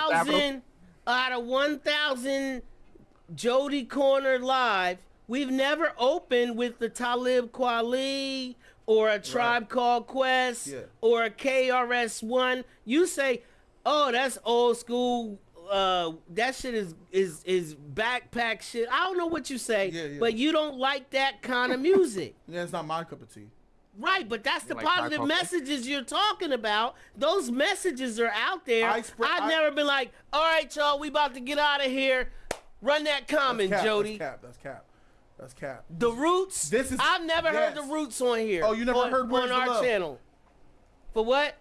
1,000 Jody Corner Live, we've never opened with the Talib Kweli or a Tribe Called Quest or a KRS1. You say, oh, that's old school. That shit is backpack shit. I don't know what you say, but you don't like that kind of music. Yeah, it's not my cup of tea. Right, but that's the positive messages you're talking about. Those messages are out there. I've never been like, all right, y'all, we about to get out of here. Run that comment, Jody. That's cap. The Roots. I've never heard the Roots on here. Oh, you never heard on our channel. For what?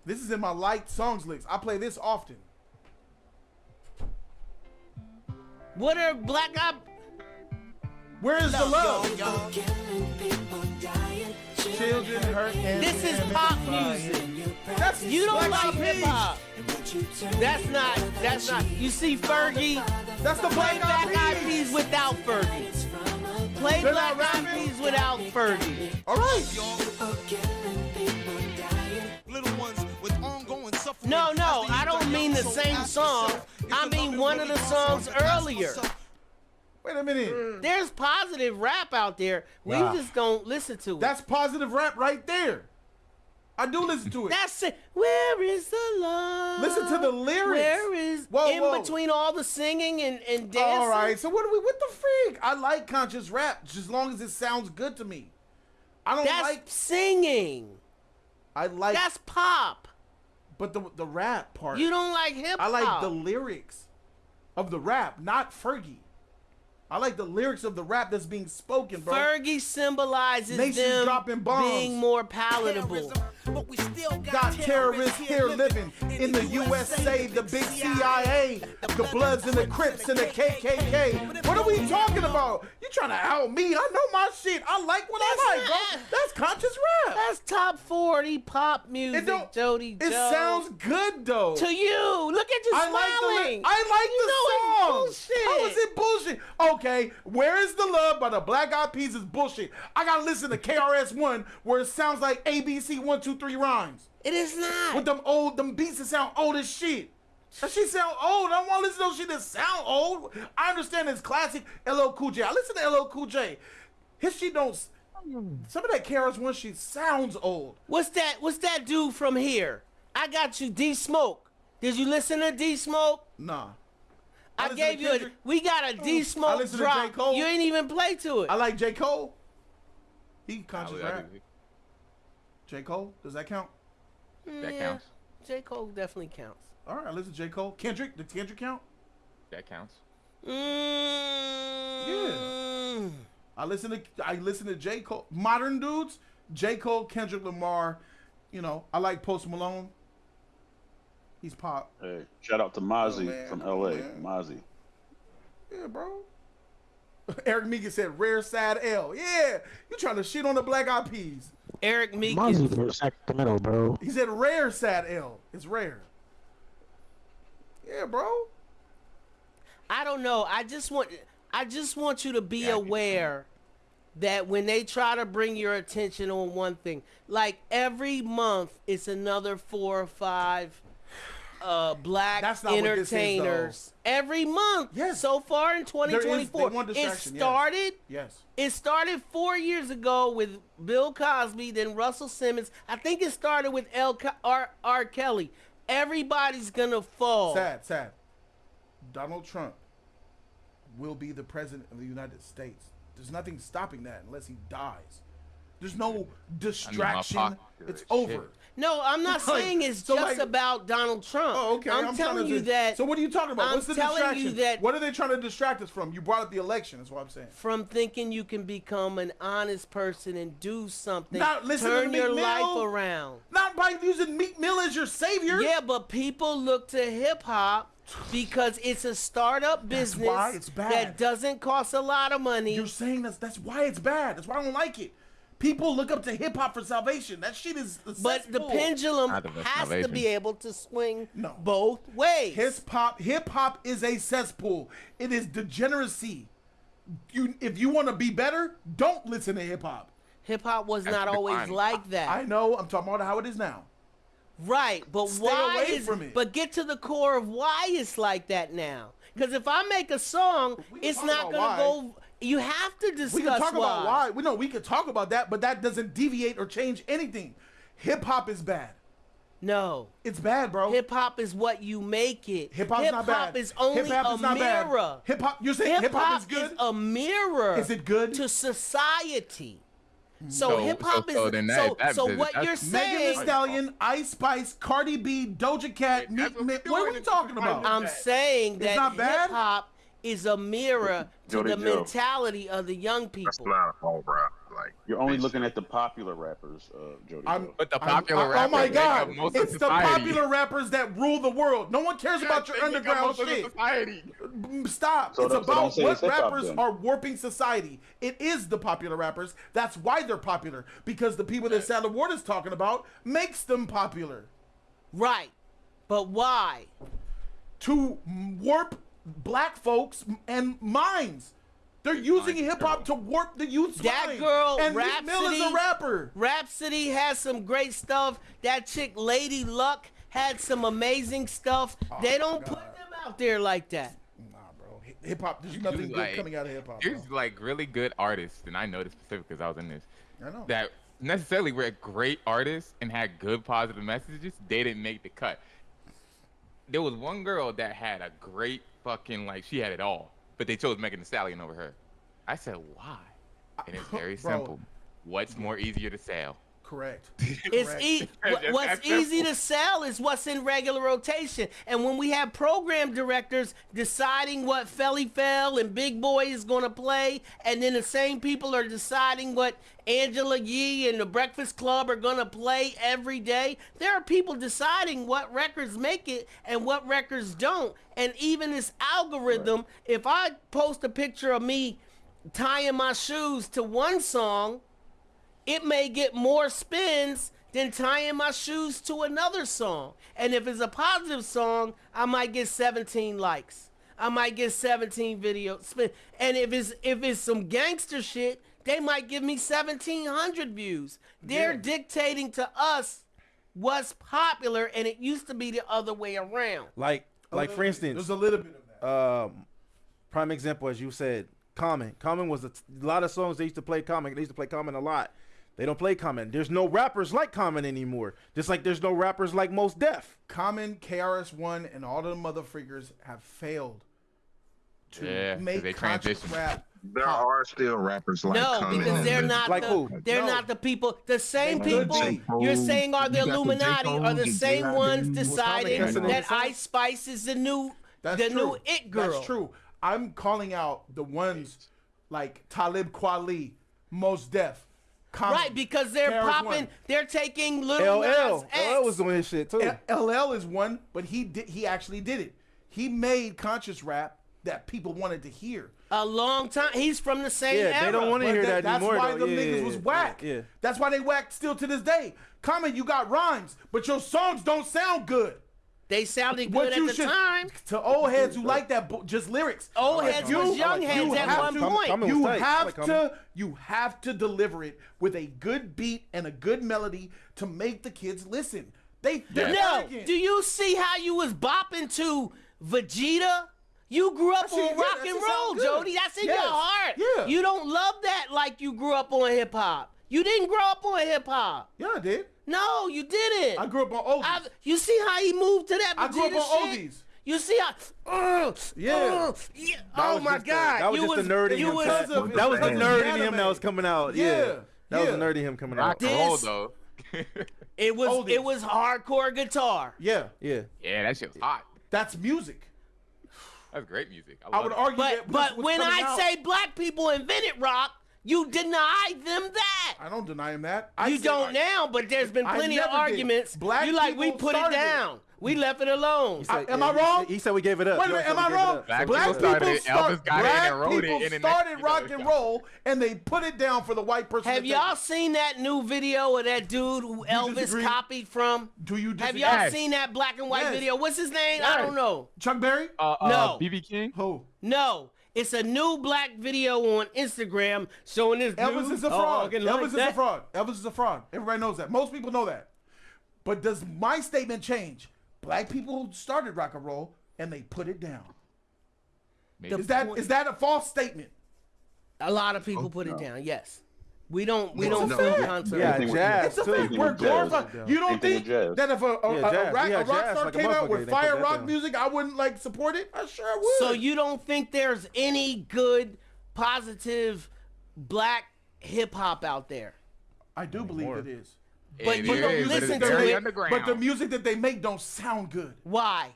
This is in my liked songs list. I play this often. What are Black Eyed? Where is the love? Children hurt. This is pop music. You don't like hip hop. That's not. You see Fergie? That's the Play Black Eyed Peas without Fergie. Play Black Eyed Peas without Fergie. All right. No, I don't mean the same song. I mean one of the songs earlier. Wait a minute. There's positive rap out there. We just don't listen to it. That's positive rap right there. I do listen to it. That's it. Where is the love? Listen to the lyrics. Where is between all the singing and dancing? All right. So what the freak? I like conscious rap just as long as it sounds good to me. I don't like singing. That's pop. But the rap part. You don't like hip hop. I like the lyrics of the rap, not Fergie. I like the lyrics of the rap that's being spoken, bro. Fergie symbolizes them dropping bombs. being more palatable. But we still got terrorists here living in the USA, the big CIA, the Bloods and the Crips and the KKK. What are we talking about? You trying to out me? I know my shit. I like what I like, bro. That's conscious rap. That's top 40 pop music, Jody. It sounds good though. To you, look at you smiling. I like the song. Bullshit. How is it bullshit? Okay, Where Is the Love by the Black Eyed Peas is bullshit. I gotta listen to KRS1 where it sounds like ABC 1, 2, 3 rhymes. It is not. With them beats that sound old as shit. That shit sound old. I don't want to listen to those shit that sound old. I understand it's classic LL Cool J. I listen to LL Cool J. His shit don't. Some of that KRS1 shit sounds old. What's that dude from here? I got you, D Smoke. Did you listen to D Smoke? Nah. I gave you we got a D Smoke drop. J. Cole. You ain't even play to it. I like J. Cole. He conscious rap. J. Cole, does that count? That counts. J. Cole definitely counts. All right, listen to J. Cole. Kendrick, does Kendrick count? That counts. Yeah. I listen to J. Cole. Modern dudes, J. Cole, Kendrick Lamar. You know, I like Post Malone. He's pop. Hey, shout out to Mozzie from LA. Mozzie. Yeah, bro. Eric Meegan said rare sad L. Yeah, you trying to shit on the Black Eyed Peas. Eric Meegan. Mozzie from Sacramento, bro. He said rare sad L. It's rare. Yeah, bro. I don't know. I just want you to be aware that when they try to bring your attention on one thing, like every month it's another 4 or 5 black entertainers every month. Yes. So far in 2024, it started 4 years ago with Bill Cosby, then Russell Simmons. I think it started with R. Kelly. Everybody's gonna fall. Sad. Donald Trump will be the president of the United States. There's nothing stopping that unless he dies. There's no distraction. It's over. No, I'm not saying it's just about Donald Trump. Oh, okay. I'm telling you that. So what are you talking about? What's the distraction? You that what are they trying to distract us from? You brought up the election. That's what I'm saying. From thinking you can become an honest person and do something. Not listen turn to your Meek life Mill. Around. Not by using Meek Mill as your savior. Yeah, but people look to hip hop because it's a startup business why it's bad. That doesn't cost a lot of money. You're saying that's why it's bad. That's why I don't like it. People look up to hip hop for salvation. That shit is but the pendulum has to be able to swing both ways. Hip hop is a cesspool. It is degeneracy. If you want to be better, don't listen to hip hop. Hip hop was not always like that. I know. I'm talking about how it is now. Right, but Stay why away is from it. But get to the core of why it's like that now. Because if I make a song, We can it's talk not about gonna go. You have to discuss We can talk why. about why. We can talk about that, but that doesn't deviate or change anything. Hip hop is bad. No, It's bad, bro. hip hop is what you make it. Hip hop's not bad. Hip hop is only Hip-hop is a not bad. mirror. Hip hop. You're saying hip hop is good? is a mirror. Is it good? to society? So So- hip hop so is then that- so that- what that's- you're Megan saying. Thee Stallion, Ice Spice, Cardi B, Doja Cat, That's Meek what Mill. we're What are doing we in talking different about? I'm saying that not bad? hip hop is a mirror to Jody the Joe. mentality of the young That's people. not all rap. Like You're only bitch. looking at the popular rappers, Jody. But the popular Oh rappers my make up God! most of It's the society. popular rappers that rule the world. No one cares about your They make up underground most of the shit. society. Stop. So It's don't about say what it's hip-hop rappers then. are warping society. It is the popular rappers. That's why they're popular. Because the people that Sadler Ward is talking about makes them popular. Right. But why? To warp black folks and minds. They're using hip hop to warp the youth's That mind. girl, and Meek Mill is a Rhapsody- rapper. Rhapsody has some great stuff. That chick Lady Luck had some amazing stuff. They don't put them out there like that. Nah, bro. Hip hop. There's nothing good like- coming out of hip hop. There's like really good artists, and I know this specific because I was in this. I know. That necessarily were great artists and had good positive messages. They didn't make the cut. There was one girl that had a great fucking she had it all, but they chose Megan Thee Stallion over her. I said why, and it's very Bro. simple. What's more easier to sell? Correct. It's what's That's easy simple. to sell is what's in regular rotation. And when we have program directors deciding what Felly Fell and Big Boy is going to play, and then the same people are deciding what Angela Yee and the Breakfast Club are going to play every day, there are people deciding what records make it and what records don't. And even this algorithm, if I post a picture of me tying my shoes to one song, it may get more spins than tying my shoes to another song. And if it's a positive song, I might get 17 likes. I might get 17 video spin. And if it's some gangster shit, they might give me 1,700 views. They're dictating to us what's popular, and it used to be the other way around. Like for instance, There's a little bit of that. prime example, as you said, Common. Common was a lot of songs they used to play Common. They used to play Common a lot. They don't play Common. There's no rappers like Common anymore. Just like there's no rappers like Mos Def. Common, KRS1, and all the mother figures have failed to Yeah, 'cause make they conscious transitioned. rap. There are still rappers like No, Common. because they're not Like who? they're No. not the people. The same They could people be. you're saying are the You got the Illuminati J. are the Cole's, same the ones J. deciding Common that Cousin. Ice Spice is the new new it girl. That's true. I'm calling out the ones like Talib Kweli, Mos Def, Common, Right, because they're KRS-One. popping. They're taking Lil Nas LL. X. LL was doing his shit too. LL is one, but he actually did it. He made conscious rap that people wanted to hear. a long time. He's from the same Yeah, era. they don't want to But hear that that's anymore. why though. them Yeah, niggas yeah, was yeah, whack. Yeah. That's why they whack still to this day. Common, you got rhymes, but your songs don't sound good. They sounded What good you at the should time. to old heads who like that just lyrics. Old heads was young heads at one point. Common You was tight. I have like Common. you have to deliver it with a good beat and a good melody to make the kids listen. They're No, arrogant. do you see how you was bopping to Vegeta? You grew up That shit on good. rock That and shit roll, sound good. Jody. That's in Yes. your heart. Yeah. You don't love that like you grew up on hip hop. You didn't grow up on hip hop. Yeah, I did. No, you didn't. I grew up on oldies. You see how he moved to that Vegeta I grew up on shit? oldies. You see how? Yeah. Yeah. That Oh was my just God! That was you just was, the nerd in you him. was, because of- That was the because of nerd in anime. him that was coming out. Yeah. Yeah. That was Yeah. the nerd in him coming Rock out. and roll This- though. It was Oldies. it was hardcore guitar. Yeah, Yeah. Yeah, that shit was hot. that's music. That's great music. I would argue that. But what's when coming I out- say black people invented rock, you deny them that. I don't deny him that. You don't now, but there's been I plenty of never did. arguments. Black you like we people put it started it. down. We left it alone. Am I wrong? He said we gave it up. Wait a He minute, said am I we gave it wrong? up. Black Black people started people it. start, Elvis got in black and wrote it, people and then started next- rock and roll, and they put it down for the white person. Have to take y'all it. seen that new video of that dude who Elvis disagree? copied from? Do you Have disagree? y'all Yes. seen that black and white Yes. video? What's his name? I don't know. Chuck Berry? No. BB King. Who? No. It's a new black video on Instagram showing this Elvis dude is a fraud. talking like Elvis is that. a fraud. Elvis is a fraud. Everybody knows that. Most people know that. But does my statement change? Black people started rock and roll and they put it down. Is that a false statement? A lot of people put it down. Yes. We don't It's a feel fact. concerned. Yeah, It's jazz a fact. too. We're glorifying. You don't think jazz. that if a rock star like a came out motherfucker, with they put fire that rock down. music, I wouldn't like support it? I sure would. So you don't think there's any good, positive black hip hop out there? I do believe it is. But you don't listen to very it. underground. But the music that they make don't sound good. Why?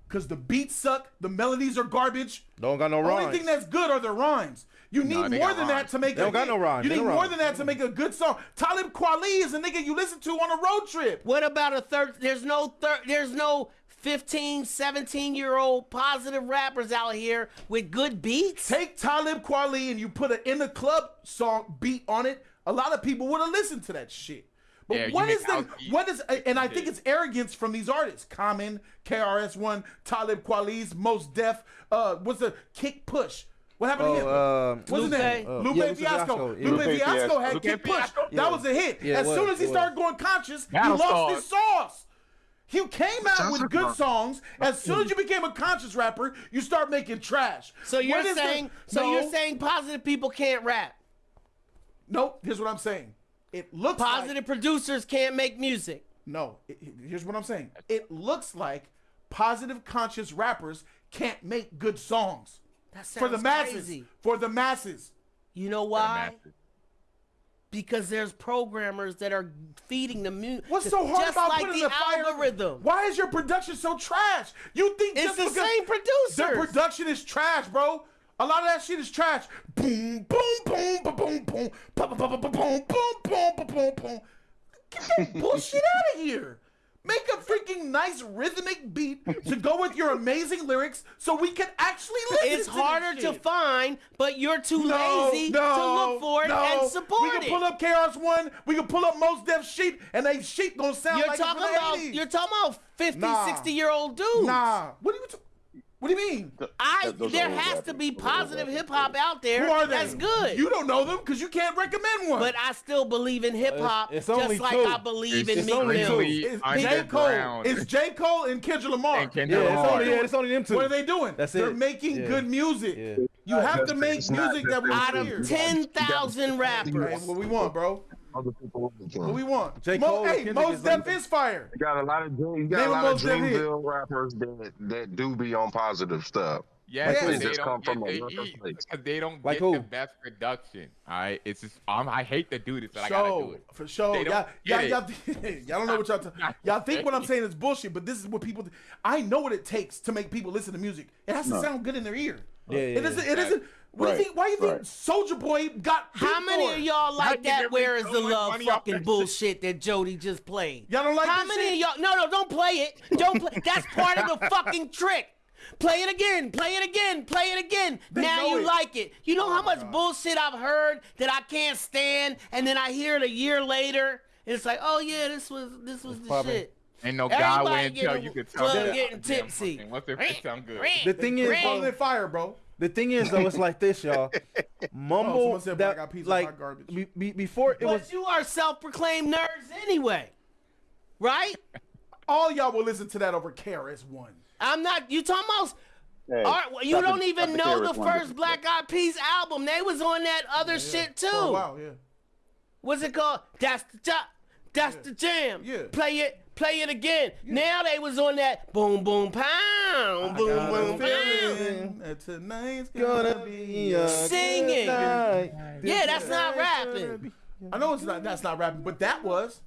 Because the beats suck, the melodies are garbage. Don't got no The rhymes. only thing that's good are the rhymes. You need they more got than that rhymes. to make They don't got no rhymes. You They need don't more rhyme. than that to make a good song. Talib Kweli is a nigga you listen to on a road trip. What about there's no 15, 17-year-old positive rappers out here with good beats? Take Talib Kweli and you put an in the club song beat on it. A lot of people would have listened to that shit. But Yeah, you what make is the house what is and I think it's arrogance from these artists. Common, KRS1, Talib Kweli's, Most Def, what's the Kick Push? What happened to him? What's his name? Lupe. Lupe Fiasco. Lupe Fiasco had Lupe Kick Push. Fiasco. That was a hit. Yeah, As it soon was, as he it started going conscious, he Battle lost Star. his sauce. He came out with good songs. As soon as you became a conscious rapper, you start making trash. So you're What is saying No. positive people can't rap? Nope. Here's what I'm saying. It looks Positive producers can't make music. No, here's what I'm saying. It looks like positive conscious rappers can't make good songs That sounds for the masses. crazy. For the masses. You know why? Because there's programmers that are feeding the music. What's so hard just about like putting the fire? algorithm? Why is your production so trash? You think It's just the because same producers. their production is trash, bro? A lot of that shit is trash. Boom, boom, boom, boom, boom, boom, boom, boom, boom, boom, boom, boom, boom, boom, boom. Get that bullshit out of here. Make a freaking nice rhythmic beat to go with your amazing lyrics so we can actually listen It's to harder this to shit. find, but you're too lazy to look for it and support we can pull up KRS1, we can pull up Most Def Sheep, and they sheep gonna sound You're like talking it's from the about 80s. you're talking about 50, Nah. 60-year-old dudes. Nah. What do you mean? Those There are old has to rappers. be Those are old positive rappers. hip hop out there. Who are they? That's good. You don't know them because you can't recommend one. But I still believe in hip hop, It's just only like two. I believe in It's Meek only Mill. two. It's J. Underground. Cole. It's J. Cole and Kendrick Lamar. And Kendrick Yeah, Lamar. it's only them two. What are they doing? That's They're it. making Yeah. good music. Yeah. You have to make It's not music that we Out hear. of 10,000 Hey, rappers. what we want, bro? Other people. What we want? J. Cole and Hey, Kendrick Most is Def like- is fire. You got a lot of Name a Most Def hit. Dreamville rappers that do be on positive stuff. Yeah, Like but who? they Just don't come get from a they worker eat place. because they don't Like get who? the best production. All right, it's just I hate to do this, but I gotta do Show it. for sure. They don't Y'all get don't know what y'all think. What I'm saying is bullshit, but this is what people. I know what it takes to make people listen to music. It has to sound good in their ear. It isn't. It isn't. What do you think? Why do you think Soulja Boy got? How beat many for of it? y'all like you that? get Where me is so the much love money off fucking that bullshit that Jody just played? Y'all don't like How this many shit? of y'all? No, don't play it. Don't play. That's part of the fucking trick. Play it again. Play it again. Play it again. They Now know you it. like it. You know how my much God. bullshit I've heard that I can't stand, and then I hear it a year later, and it's like, oh yeah, this was the popping. shit. Ain't no guy Everybody win until getting- you can tell club them. getting tipsy. What's their it sound good? The thing is, Calling it fire, bro. the thing is though, it's like this, y'all. Mumble someone said Black Eyed that Peas are like hot garbage. before it was. But you are self-proclaimed nerds anyway, right? All y'all will listen to that over KRS1. I'm not. You talking about? Hey, You stop don't the- even stop know the KRS-One first Black Eyed Peas album. They was on that other shit too. Oh wow, yeah. What's it called? That's the job. That's the jam. Yeah. Play it again. Now they was on that boom boom pound, boom Got a boom pound. feeling that tonight's gonna be a Singing. good night. Yeah, that's not rapping. I know it's not. That's not rapping, but that was.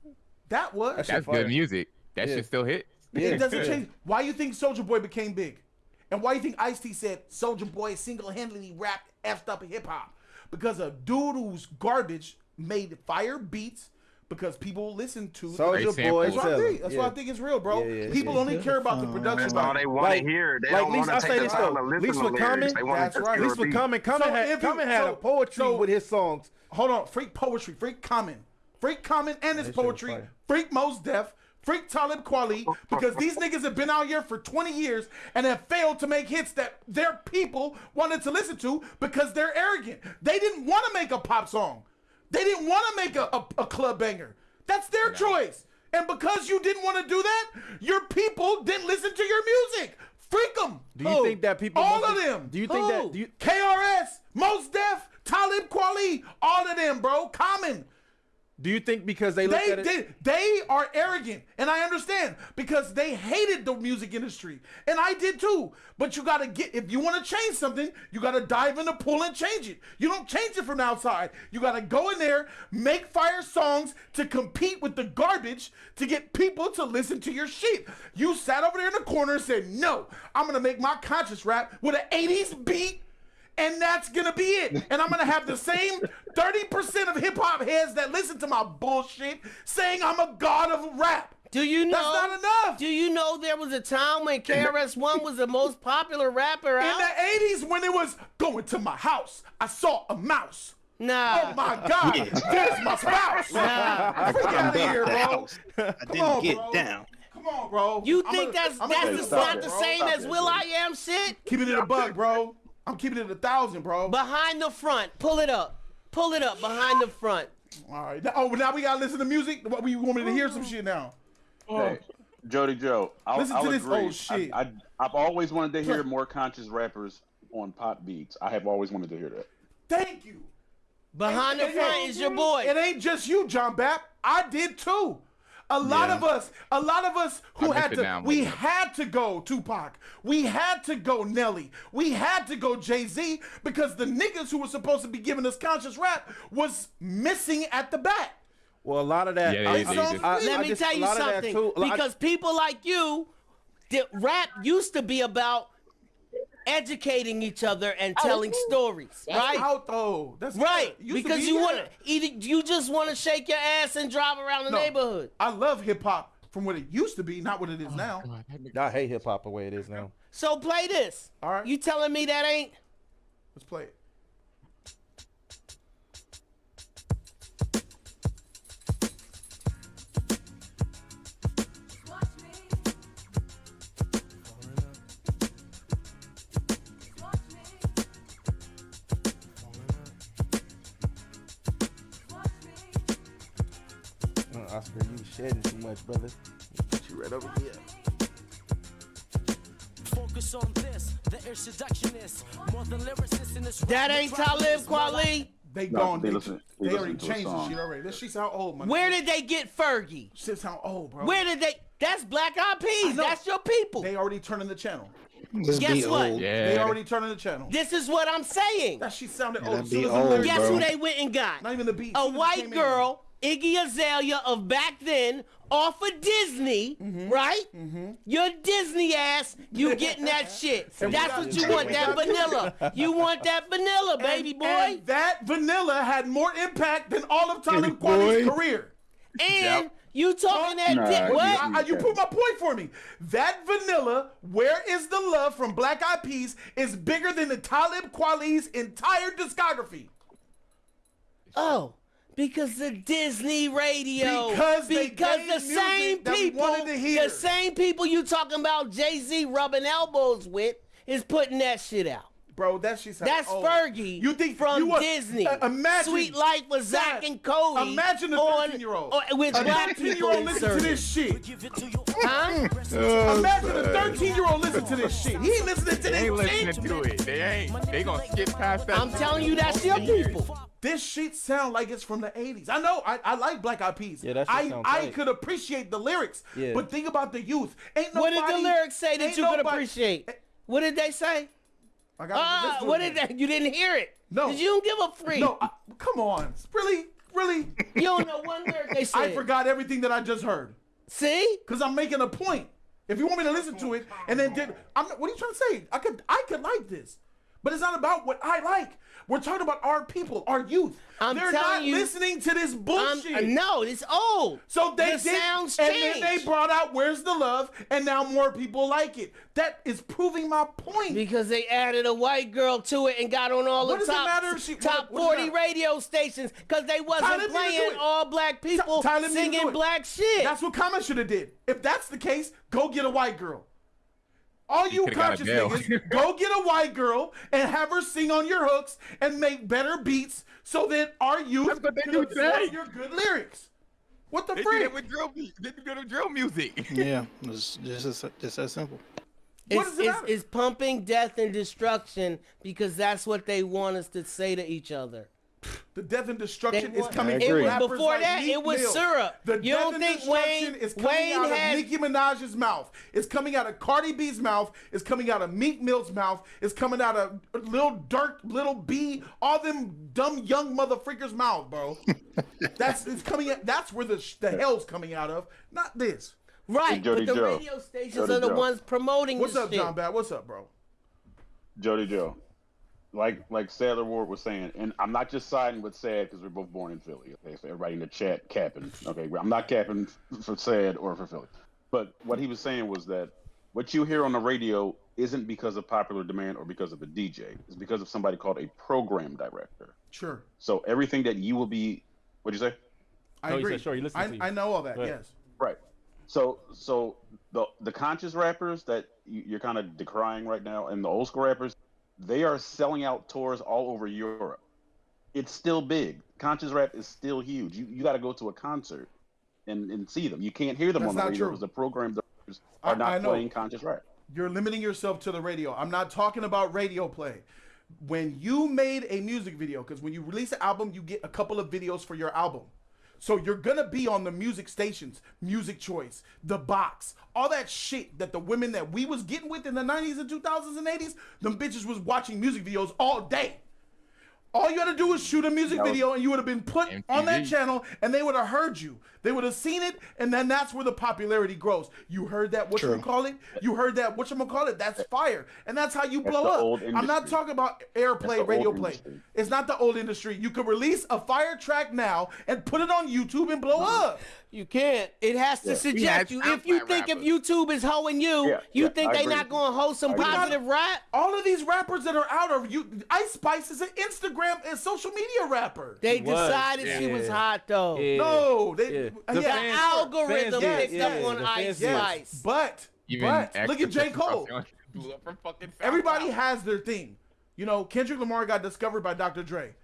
That That's shit fire. good music. That Yeah. shit still hit. It doesn't change. Why you think Soulja Boy became big? And why you think Ice-T said Soulja Boy single-handedly rapped effed up hip hop? Because a dude who's garbage made fire beats because people listen to Soulja Great Boy. That's what I selling. think. That's why I think it's real, bro. Yeah, yeah, People only care about the production. That's all they want Like- to hear. They like don't want Lisa- I to say take the this time though, to at listen least to with the lyrics. Common, They want that's to right. At least with Common So if you- Common had a so- poetry so- with his songs. Hold on, freak poetry, freak Common and his shit was poetry, fire. freak Most Def, freak Talib Kweli, because these niggas have been out here for 20 years and have failed to make hits that their people wanted to listen to because they're arrogant. They didn't want to make a pop song. They didn't want to make a club banger. That's their choice. And because you didn't want to do that, your people didn't listen to your music. Freak them. Do you think that people? All of them. Do you think that? Do you, KRS, Mos Def, Talib Kweli, all of them, bro. Common. Do you think because they look at it? They are arrogant, and I understand because they hated the music industry, and I did too. But you gotta if you want to change something, you gotta dive in the pool and change it. You don't change it from the outside. You gotta go in there, make fire songs to compete with the garbage to get people to listen to your shit. You sat over there in the corner and said, "No, I'm gonna make my conscious rap with an '80s beat." And that's gonna be it. And I'm gonna have the same 30% of hip hop heads that listen to my bullshit saying I'm a god of rap. Do you know? That's not enough. Do you know there was a time when KRS1 was the most popular rapper out? In the 80s, when it was going to my house, I saw a mouse. Nah. Oh my God, there's my spouse. Nah. Freak out of here, bro. I didn't get down. Come on, bro. You think that's not the bro. same as Will I Am shit? Keep it in a buck, bro. I'm keeping it 1,000, bro. Behind the front. Pull it up. Pull it up behind the front. All right. Oh, now we gotta listen to music. What, you want me to hear some shit now? Hey, Jody Joe, I'll to this agree. old shit. I've always wanted to hear more conscious rappers on pop beats. I have always wanted to hear that. Thank you. Behind the front is your boy. It ain't just you, John Bapp. I did too. A lot of us who had to, we had to go Tupac. We had to go Nelly. We had to go Jay-Z because the niggas who were supposed to be giving us conscious rap was missing at the back. Well, a lot of that. Let me tell you something. Because people like you, rap used to be about educating each other and telling stories, right? Out though. That's right. Good. Because you just want to shake your ass and drive around the neighborhood. I love hip hop from what it used to be, not what it is now. I hate hip hop the way it is now. So play this. All right. You telling me that ain't? Let's play it. Oscar, you shedding too much, brother. Put you right over here. Focus on this. The introduction is more than lyricists in this. That ain't Talib Kweli. They gone. They already changed the shit already. This shit sound old, man. Where did they get Fergie? Shit sound old, bro. Where did they? That's Black Eyed Peas. That's your people. They already turning the channel. Guess what? Yeah. They already turning the channel. This is what I'm saying. That shit sounded Yeah, old. be old, Guess bro. who they went and got? Not even the beat. A white girl, Iggy Azalea of back then, off of Disney, right? Your Disney ass, you getting that shit. That's what you want, that vanilla. You want that vanilla, baby boy. And that vanilla had more impact than all of Talib Kweli's career. And you talking that dick, what? You put my point for me. That vanilla, Where Is the Love from Black Eyed Peas is bigger than the Talib Kweli's entire discography. Oh. Because the Disney radio. Because the same people you talking about Jay-Z rubbing elbows with is putting that shit out. Bro, that shit sounds That's old. Fergie You think from you Disney. Imagine Sweet Life with Zach and Cody. Imagine a 13-year-old. With black people 13-year-old listen to this shit. Huh? Imagine a 13-year-old listen to this shit. He ain't listening to They ain't this shit. listening to it. They ain't. They gonna skip past that. I'm telling you, that's your people. This shit sound like it's from the 80s. I know. I like Black Eyed Peas. Yeah, that shit sounds I tight. could appreciate the lyrics. Yeah. But think about the youth. Ain't What nobody, did the lyrics say that ain't you could nobody- appreciate? What did they say? I got What did they? You didn't hear it. No. 'Cause you don't give a freak. No, come on. Really? You don't know one lyric they said. I forgot everything that I just heard. See? Because I'm making a point. If you want me to listen to it and then what are you trying to say? I could like this. But it's not about what I like. We're talking about our people, our youth. I'm They're telling not you, listening to this bullshit. No, it's old. So they the did, sounds and changed. then they brought out "Where's the Love," and now more people like it. That is proving my point. Because they added a white girl to it and got on all What the does it matter if she- top what does it 40 matter? radio stations because they wasn't Talib didn't do playing it. all black people Talib didn't do singing it. black shit. That's what Common should have did. If that's the case, go get a white girl. All you coulda got a conscious Dale. niggas, go get a white girl and have her sing on your hooks and make better beats so that our youth That's what they can do absorb today. your good lyrics. What the They do frick? that with drill music. They do that with drill music. Yeah, it's just that simple. What does it matter? It's pumping death and destruction because that's what they want us to say to each other. The death and destruction They is want- coming I from agree. rappers Before like that, Meek it was Mill. syrup. The You death don't and think destruction Wayne- is coming Wayne out had- of Nicki Minaj's mouth. It's coming out of Cardi B's mouth. It's coming out of Meek Mill's mouth. It's coming out of Lil Durk, Lil B, all them dumb young motherfuckers' mouth, bro. That's where the hell's coming out of, not this. Right, Jody but the Joe. radio stations Jody are the Joe. ones promoting What's this up, shit. John Bad? What's up, bro? Jody Joe. Like Sailor Ward was saying, and I'm not just siding with Sad because we're both born in Philly. Okay, so everybody in the chat capping. Okay, I'm not capping for Sad or for Philly. But what he was saying was that what you hear on the radio isn't because of popular demand or because of a DJ. It's because of somebody called a program director. Sure. So everything that you will be, what'd you say? I No, he agree. said, sure, he listened to you. I know all that, Right. yes. Right. So the conscious rappers that you're kind of decrying right now, and the old school rappers, they are selling out tours all over Europe. It's still big. Conscious rap is still huge. You got to go to a concert and see them. You can't hear them That's on the not radio true. because the program directors are I not know. playing conscious rap. You're limiting yourself to the radio. I'm not talking about radio play. When you made a music video, because when you release an album, you get a couple of videos for your album. So you're gonna be on the music stations, Music Choice, The Box, all that shit that the women that we was getting with in the 90s and 2000s and 80s, them bitches was watching music videos all day. All you had to do was shoot a music video and you would have been put on that MTV. channel and they would have heard you. They would have seen it, and then that's where the popularity grows. You heard that, whatchamacallit? You heard that, whatchamacallit? That's fire. And that's how you blow the up. old I'm not industry. talking about That's the airplay, old radio play. industry. It's not the old industry. You could release a fire track now and put it on YouTube and blow up. You can't. It has to Yeah. suggest had you. If you SoundCloud think if rappers. YouTube is hoeing you, Yeah, you yeah, think I they agree not with going to host some I agree. positive rap? All of these rappers that are out are Ice Spice is an Instagram and social media rapper. They was, decided she was hot though. Yeah. No, they Yeah. The fans- algorithm fans picked did, up yeah, on the Ice fans did. Spice. But look at J. Cole. Blew up from fucking Everybody SoundCloud. has their thing. You know, Kendrick Lamar got discovered by Dr. Dre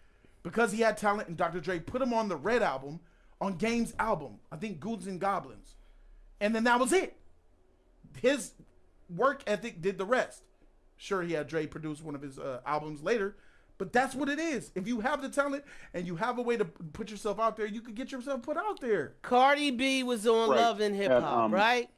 because he had talent, and Dr. Dre put him on the Red album, on Game's album. I think Goons and Goblins. And then that was it. His work ethic did the rest. Sure, he had Dre produce one of his albums later, but that's what it is. If you have the talent and you have a way to put yourself out there, you could get yourself put out there. Cardi B was on Right. Love and Hip Hop, And, right?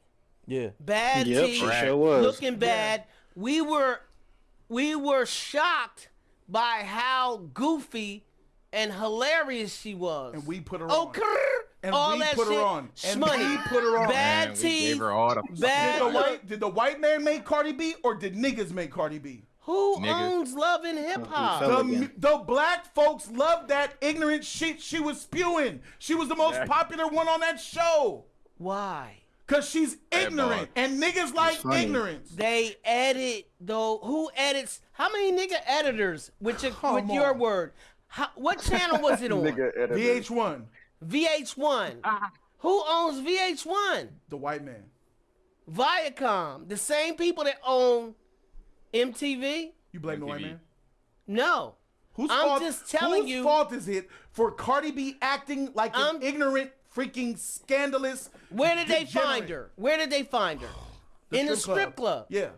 Yeah. Bad Yep, T, she sure was. looking bad. We were shocked by how goofy and hilarious she was. And we put her oh, on. grrr, And all we that put her shit. on. And Shmoney. we put her on. Bad Man, we T. gave her all the Bad. Did the white man make Cardi B or did niggas make Cardi B? Who Niggas. owns Love and Hip Hop? Tell again. The black folks loved that ignorant shit she was spewing. She was the most popular one on that show. Why? Cause she's ignorant. And niggas like funny. ignorance. They edit though. Who edits? How many nigga editors? With your on. word. What channel was it on? Nigga editor. VH1, VH1. Who owns VH1? the white man. Viacom. The same people that own MTV? You blame the white MTV. man? No. Whose I'm fault, just telling whose you- fault is it for Cardi B acting like an I'm- ignorant, freaking scandalous? Where did they degenerate? find her? Where did they find her? In the strip club. Yeah.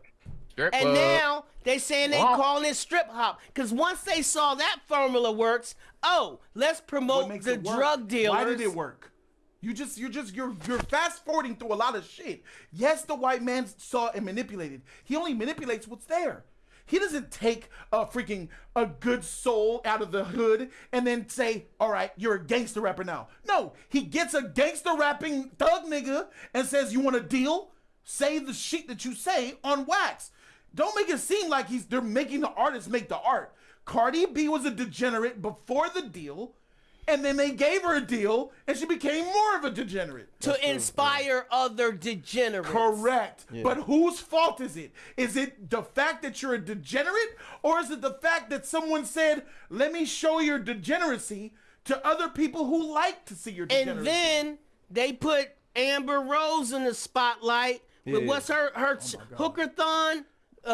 Strip And club. now they saying they Wow. calling it strip hop. Because once they saw that formula works, let's What promote makes the it work? drug dealers. Why did it work? You're fast forwarding through a lot of shit. Yes, the white man saw and manipulated. He only manipulates what's there. He doesn't take a good soul out of the hood and then say, all right, you're a gangster rapper now. No, he gets a gangster rapping thug nigga and says, you want a deal? Say the shit that you say on wax. Don't make it seem like they're making the artist make the art. Cardi B was a degenerate before the deal, and then they gave her a deal, and she became more of a degenerate. to inspire other degenerates. Correct. But whose fault is it? Is it the fact that you're a degenerate, or is it the fact that someone said, let me show your degeneracy to other people who like to see your degeneracy? And then they put Amber Rose in the spotlight with what's her hooker-thon?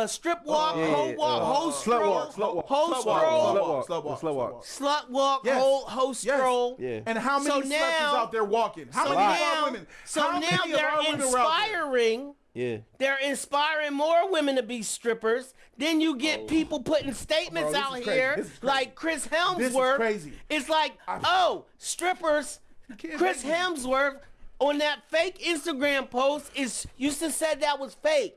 strip walk, hoe walk, hoe slut walk, stroll, slut walk, hoe slut stroll, walk, slut walk. slut walk, Yes. hoe stroll. Yeah. And how many sluts is out there walking? How many of our women? So How now many of our they're women are out there? inspiring. Yeah. They're inspiring more women to be strippers. Then you get people putting statements Bro, this out is crazy. here This is crazy. like Chris Hemsworth. This is crazy. It's like, oh, strippers. can't Chris make me- Hemsworth on that fake Instagram post used to said that was fake.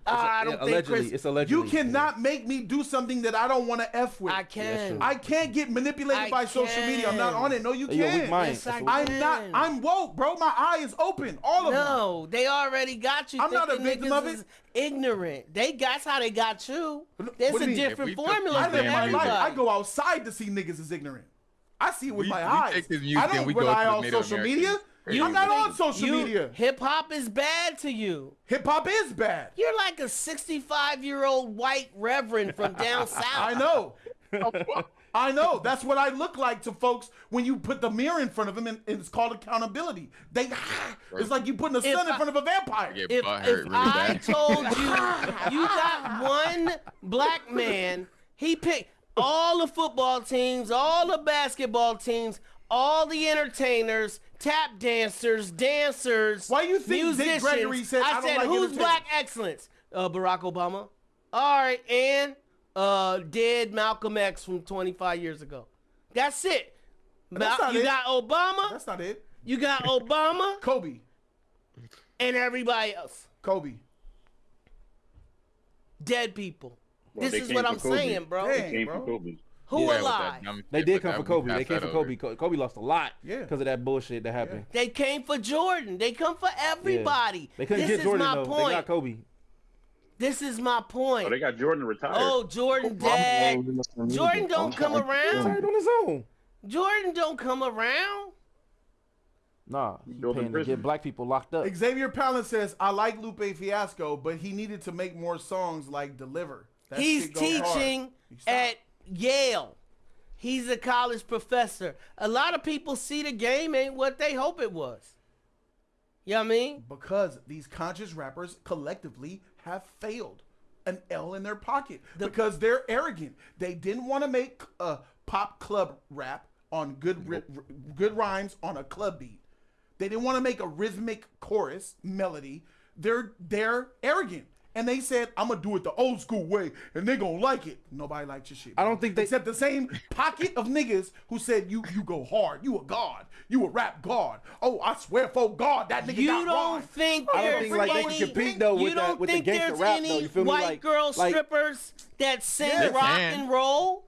I don't think allegedly, Chris. it's allegedly. You cannot make me do something that I don't want to F with. I can. I can't get manipulated I by social media. I'm not can. on it. No, you You're a weak can't. mind. Yes, I That's can. I'm not. I'm woke, bro. My eye is open. All of them. No, they already got you. I'm not a thinking victim niggas of it. is ignorant. That's how they got you. What There's do a you mean? different If we took formula I for live my everybody. life. I go outside to see niggas is ignorant. I see it with We my take eyes. this music I and don't we go rely to on Native social Americans. media. You- I'm not on social media. Hip hop is bad to you. Hip hop is bad. You're like a 65-year-old white reverend from down south. I know. I know. That's what I look like to folks when you put the mirror in front of them, and it's called accountability. It's like you putting a sun in front of a vampire. Get If butthurt really I bad. told you, you got one black man, he picked all the football teams, all the basketball teams, all the entertainers, tap dancers, dancers. Why you think Dick musicians. Gregory said, "I don't said, like who's entertainers"? black excellence? Barack Obama. All right, and dead Malcolm X from 25 years ago. That's it. That's not you it. got Obama. That's not it. You got Obama Kobe. and everybody else. Kobe. Dead people. Well, This they is came what for I'm Kobe. saying, bro. Dang. Came bro. from Kobe. Who Yeah, with that alive? dumb They shit, did but come that for we Kobe. passed They came that for over. Kobe. Kobe lost a lot Yeah. because of that bullshit that happened. They came for Jordan. They come for Yeah. everybody. They couldn't This get Jordan is my though. point. They got Kobe. This is my point. Oh, they got Jordan retired. Oh, Jordan dead. Jordan don't come around. Tired on his own. Jordan don't come around. Nah, he Built in paying to prison. get black people locked up. Xavier Palin says, "I like Lupe Fiasco, but he needed to make more songs like Deliver." That He's shit goes hard. teaching You stop. at Yale. He's a college professor. A lot of people see the game ain't what they hope it was. You know what I mean? Because these conscious rappers collectively have failed. An L in their pocket because they're arrogant. They didn't want to make a pop club rap on good rhymes on a club beat. They didn't want to make a rhythmic chorus melody. They're arrogant. And they said, "I'm gonna do it the old school way, and they're gonna like it." Nobody likes your shit. I bro. don't think they- except the same pocket of niggas who said you go hard, you a god, you a rap god. Oh, I swear for God, that nigga You got don't rhymes. think I don't there's think like they any, can compete though you with don't with the think gangster there's rap any though. You feel me? white girl strippers that sing Yes. rock Can. and roll?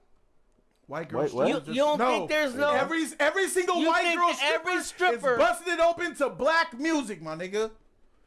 White girl Wait, what? strippers You just- don't think there's no- every single You white think girl that every stripper stripper- is busting it open to black music, my nigga.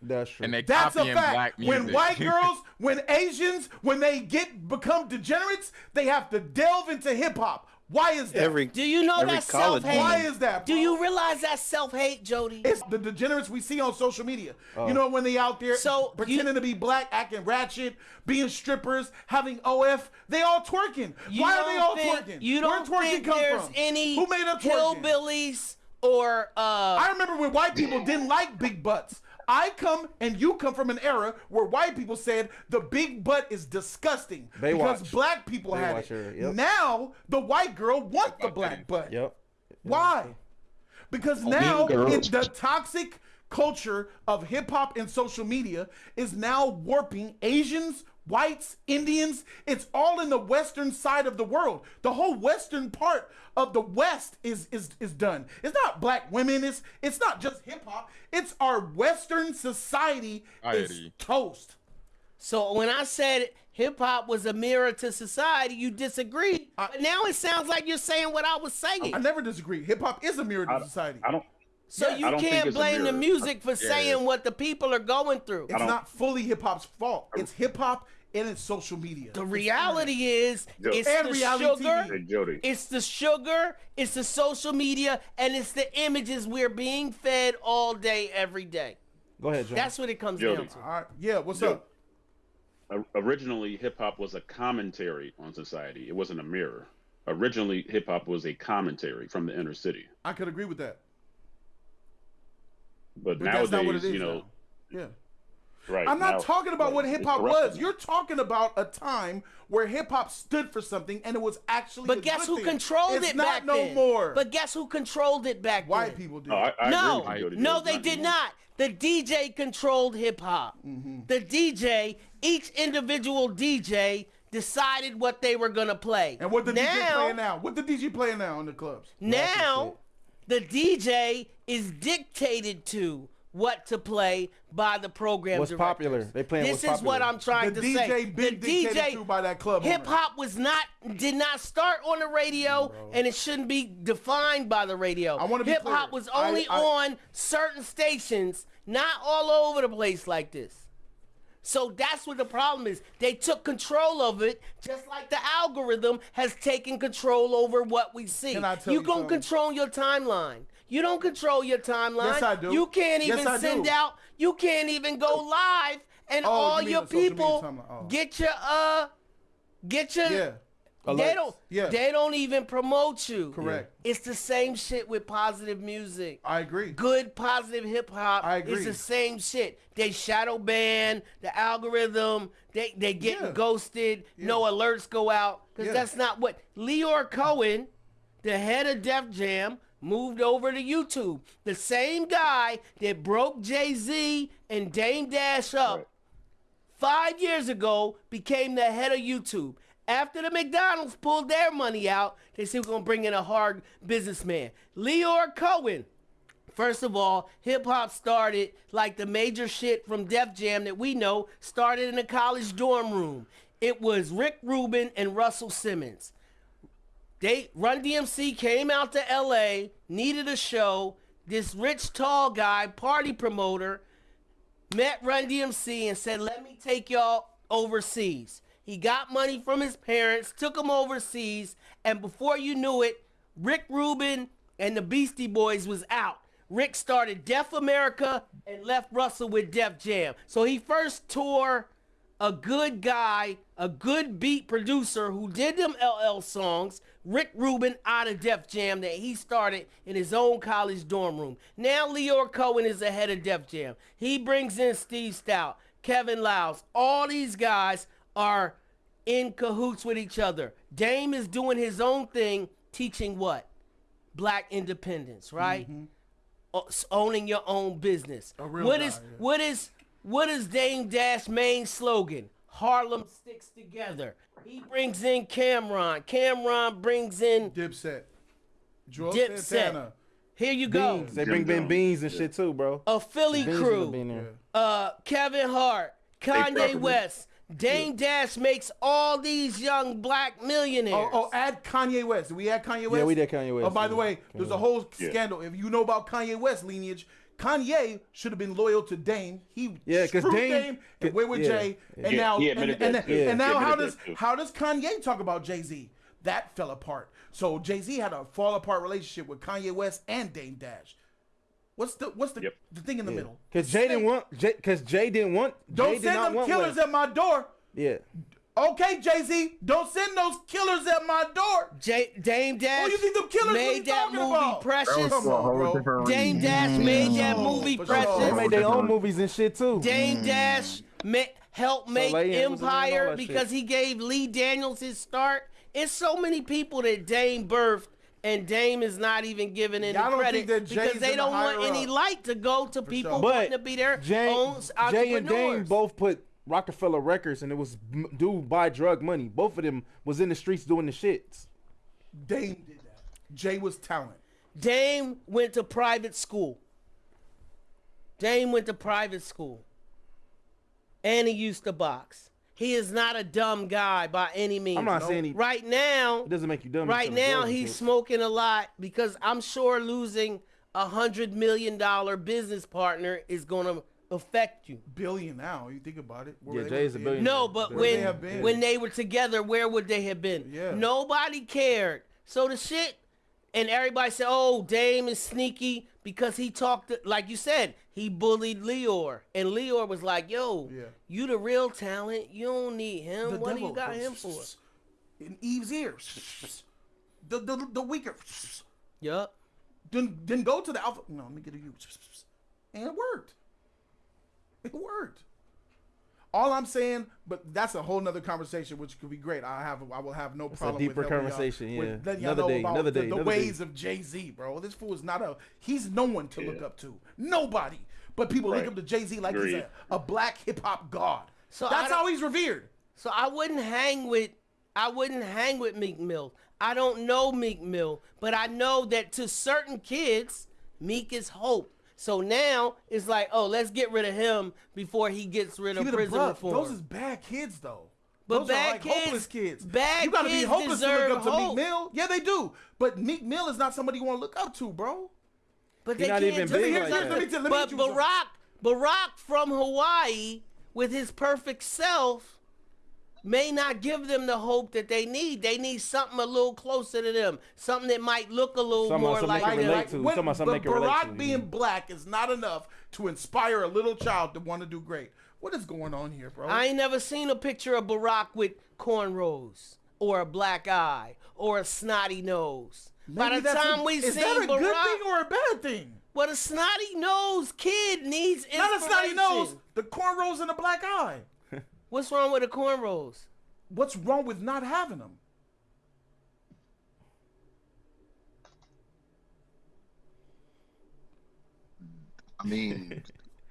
That's true. And they That's a copying fact. black music. When white girls, when Asians, when they become degenerates, they have to delve into hip hop. Why is that? Do you know every that's college self-hate? Why is that, Do bro? you realize that's self-hate, Jody? It's the degenerates we see on social media. You know, when they out there So, pretending to be black, acting ratchet, being strippers, having OF, they all twerking. Why are they all twerking? You don't Where twerking think come there's from? any Who made up twerking? hillbillies or I remember when white people didn't like big butts. I come and you come from an era where white people said the big butt is disgusting because Baywatch. black people had Baywatch it. era, yep. Now the white girl wants the black butt. Yep. Why? Because now it's the toxic culture of hip hop and social media is now warping Asians, whites, Indians. It's all in the western side of the world. The whole western part of the West is done. It's not black women. It's not just hip hop. It's our Western society is Society. toast. So when I said hip hop was a mirror to society, you disagreed. But now it sounds like you're saying what I was saying. I never disagree. Hip hop is a mirror to society. I don't. So I you don't think can't it's a blame the mirror. music for saying what the people are going through. It's not fully hip hop's fault. It's hip hop and it's social media. The reality is, it's And the reality sugar, TV. Hey, Jody. it's the sugar, it's the social media, and it's the images we're being fed all day, every day. Go ahead, John. That's what it comes Jody. down to. All right. Yeah, what's Yeah. up? Originally, hip hop was a commentary on society. It wasn't a mirror. Originally, hip hop was a commentary from the inner city. I could agree with that. But But that's not what it nowadays, is you know, now. Yeah. Right. I'm not Now- talking about what right. hip hop It's corrupted was. now. You're talking about a time where hip hop stood for something and it was actually. But a guess good who thing. controlled it's it not back no then? more. But guess who controlled it back White then? people do. No, I agree No, with you, Jody. no, Joe. they Not did anymore. not. The DJ controlled hip hop. The DJ, each individual DJ decided what they were gonna play. And what the DJ playing now? What the DJ playing now in the clubs? Now, the DJ is dictated to what to play by the program What's directors. popular? They playing This what's is what popular. I'm trying The to DJ say. been dictated to by that club owner. Hip hop did not start on the radio, and it shouldn't be defined by the radio. I wanna be Hip hop clear. was only I- on certain stations, not all over the place like this. So that's what the problem is. They took control of it, just like the algorithm has taken control over what we see. Can I tell You you gonna something? control your timeline. You don't control your timeline. Yes, I do. You can't Yes, even I send do. out. You can't even go live, and Oh, all you mean your the social media people timeline. Oh. get your. Yeah. They Alerts. don't. Yeah. They don't even promote you. Correct. It's the same shit with positive music. I agree. Good positive hip hop I agree. is the same shit. They shadow ban the algorithm. They getting Yeah. ghosted. No alerts go out because Yeah. that's not what Leor Cohen, the head of Def Jam, moved over to YouTube. The same guy that broke Jay-Z and Dame Dash up 5 years ago became the head of YouTube. After the McDonald's pulled their money out, they said we're going to bring in a hard businessman. Leor Cohen. First of all, hip-hop started like the major shit from Def Jam that we know started in a college dorm room. It was Rick Rubin and Russell Simmons. Run DMC came out to LA, needed a show. This rich, tall guy, party promoter, met Run DMC and said, let me take y'all overseas. He got money from his parents, took him overseas, and before you knew it, Rick Rubin and the Beastie Boys was out. Rick started Def America and left Russell with Def Jam. So he first tore a good guy, a good beat producer who did them LL songs, Rick Rubin, out of Def Jam that he started in his own college dorm room. Now Leor Cohen is the head of Def Jam. He brings in Steve Stout, Kevin Liles. All these guys are in cahoots with each other. Dame is doing his own thing, teaching what? Black independence, right? Owning your own business. A real What guy, is yeah. what is Dame Dash main slogan? Harlem sticks together. He brings in Cameron. Cameron brings in Dipset. Joel Dipset. Santana. Here you go. Beans. They bring Ben Beans and shit too, bro. A Philly Beans gonna be crew. in there. Kevin Hart, Kanye property. West. Dame Dash makes all these young black millionaires. Oh, add Kanye West. Did we add Kanye West? Yeah, we did Kanye West. Oh, by the Yeah. way, there's a whole scandal. If you know about Kanye West lineage, Kanye should have been loyal to Dame. He Yeah, 'cause screwed Dame- and went with yeah, Jay. yeah. And now, He and, admitted and, that, and, too. and now He how admitted does that, too. how does Kanye talk about Jay-Z? That fell apart. So Jay-Z had a fall apart relationship with Kanye West and Dame Dash. What's the Yep. the thing in the middle? Because Jay didn't want. Because Jay didn't want. Don't Jay did send not them want killers West. at my door. Yeah. Okay, Jay-Z, don't send those killers at my door. Dame Dash you think them killers made really that talking movie about? Precious. Come on, bro. Dame Dash made that movie for Precious. sure. They made their own movies and shit too. Dame Dash helped make Soleil was in there and all Empire that because shit. he gave Lee Daniels his start. It's so many people that Dame birthed, and Dame is not even giving any Y'all don't credit think that because Jay's they in don't the want higher any up. light to go to people sure. wanting But to be their Jay own and entrepreneurs. Dame both put Rockefeller Records, and it was dude buy drug money. Both of them was in the streets doing the shits. Dame did that. Jay was talent. Dame went to private school. Dame went to private school. And he used to box. He is not a dumb guy by any means. I'm not saying he. Right now, It doesn't make you dumb. right because of now drugs and he's shit. smoking a lot because I'm sure losing $100 million business partner is going to affect you. Billion now. You think about it. Where Yeah, they Jay's would a be. billionaire. No, but Where they have been. when they were together, where would they have been? Yeah. Nobody cared. So the shit, and everybody said, "Oh, Dame is sneaky because he talked like you said. He bullied Leor, and Leor was like, "Yo, Yeah. you the real talent. You don't need him. The What do devil you got goes him for?" in Eve's ear. The weaker. Yup. Then go to the alpha. No, let me get a you. And it worked. It worked. All I'm saying, but that's a whole nother conversation, which could be great. I will have no problem. It's a deeper with helping conversation. y'all, Yeah, with letting another y'all know day, about another day, the another ways day. of Jay-Z, bro. This fool is not he's no one to look up to. Nobody. But people link up to Jay-Z like he's a black hip hop god. So that's how he's revered. So I wouldn't hang with Meek Mill. I don't know Meek Mill, but I know that to certain kids, Meek is hope. So now it's like, oh, let's get rid of him before he gets rid of prison reform. Those is bad kids, though. But those bad are like kids, hopeless kids. Bad you gotta kids be hopeless to look up to hope. Meek Mill. Yeah, they do. But Meek Mill is not somebody you want to look up to, bro. But He's they not can't even just big let like that. but Barack from Hawaii with his perfect self may not give them the hope that they need. They need something a little closer to them, something that might look a little more like them. Barack being black is not enough to inspire a little child to want to do great. What is going on here, bro? I ain't never seen a picture of Barack with cornrows or a black eye or a snotty nose. By the time we is see that a Barack, good thing or a bad thing? Well, a snotty nose kid needs inspiration. Not a snotty nose, the cornrows and the black eye. What's wrong with the cornrows? What's wrong with not having them? I mean,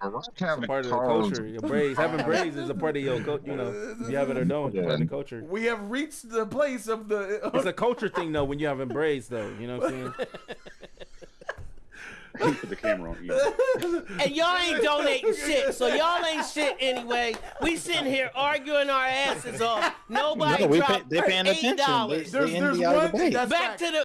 Barack having part of the culture. Your braids, having braids is a part of your culture. You know, you have it or don't, it's part of the culture. We have reached the place of the. It's a culture thing though when you having braids though. You know what I'm saying? Put the camera on you. And y'all ain't donating shit, so y'all ain't shit anyway. We sitting here arguing our asses off. Nobody dropped they paying attention. $8. There's one thing that's back to the